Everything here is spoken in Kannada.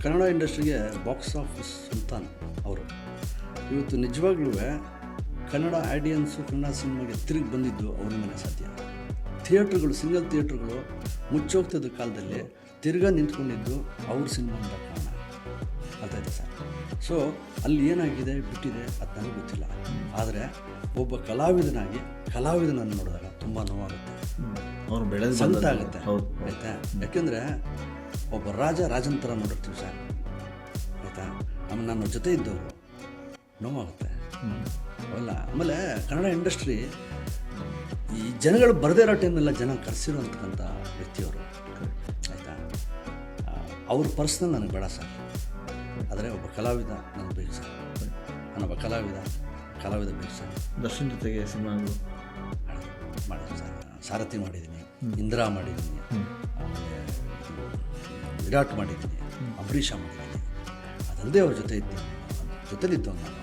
ಕನ್ನಡ ಇಂಡಸ್ಟ್ರಿಗೆ ಬಾಕ್ಸ್ ಆಫೀಸ್ ಸುಲ್ತಾನ್ ಅವರು. ಇವತ್ತು ನಿಜವಾಗ್ಲೂ ಕನ್ನಡ ಆಡಿಯನ್ಸು ಕನ್ನಡ ಸಿನಿಮಾಗೆ ತಿರುಗಿ ಬಂದಿದ್ದು ಅವರಿಂದನೇ ಸಾಧ್ಯ. ಥಿಯೇಟ್ರುಗಳು, ಸಿಂಗಲ್ ಥಿಯೇಟ್ರುಗಳು ಮುಚ್ಚೋಗ್ತಿದ್ದ ಕಾಲದಲ್ಲಿ ತಿರ್ಗಾ ನಿಂತ್ಕೊಂಡಿದ್ದು ಅವ್ರ ಸಿನಿಮಾದ ಕಾರಣ. ಅರ್ಥಾಯ್ತಾ ಸರ್? ಸೊ ಅಲ್ಲಿ ಏನಾಗಿದೆ ಬಿಟ್ಟಿದೆ ಅದು ನನಗೆ ಗೊತ್ತಿಲ್ಲ. ಆದರೆ ಒಬ್ಬ ಕಲಾವಿದನಾಗಿ ಕಲಾವಿದನನ್ನು ನೋಡಿದಾಗ ತುಂಬ ನೋವಾಗುತ್ತೆ, ಅವ್ರು ಬೆಳೆದು ಸಂತ ಆಗುತ್ತೆ. ಹೌದು, ಆಯಿತಾ? ಯಾಕೆಂದರೆ ಒಬ್ಬ ರಾಜನ ಥರ ನೋಡಿರ್ತೀವಿ ಸರ್, ಆಯಿತಾ? ಆಮೇಲೆ ನನ್ನ ಜೊತೆ ಇದ್ದವರು ನೋವಾಗುತ್ತೆ ಅವೆಲ್ಲ. ಆಮೇಲೆ ಕನ್ನಡ ಇಂಡಸ್ಟ್ರಿ ಈ ಜನಗಳು ಬರದೇ ಇರೋ ಟೈಮೆಲ್ಲ ಜನ ಕರೆಸಿರೋಂತಕ್ಕಂಥ ವ್ಯಕ್ತಿಯವರು, ಆಯಿತಾ? ಅವ್ರ ಪರ್ಸ್ನಲ್ ನನಗೆ ಬೇಡ ಸರ್, ಆದರೆ ಒಬ್ಬ ಕಲಾವಿದ ನನಗೆ ಬೇಕು ಸರ್. ನಾನೊಬ್ಬ ಕಲಾವಿದ ಬೇಕು ಸರ್. ದರ್ಶನ್ ಜೊತೆಗೆ ಸಿನಿಮಾಗಳು ಮಾಡಿದ್ದೀನಿ ಸರ್. ಸಾರಥಿ ಮಾಡಿದ್ದೀನಿ, ಇಂದಿರಾ ಮಾಡಿದ್ದೀನಿ, ಆಮೇಲೆ ವಿರಾಟ್ ಮಾಡಿದ್ದೀನಿ, ಅಂಬರೀಷ ಮಾಡಿದ್ದೀನಿ. ಅದಲ್ಲದೆ ಅವ್ರ ಜೊತೆ ಇದ್ದೀನಿ, ಜೊತೆಲಿದ್ದವನು ನಾನು.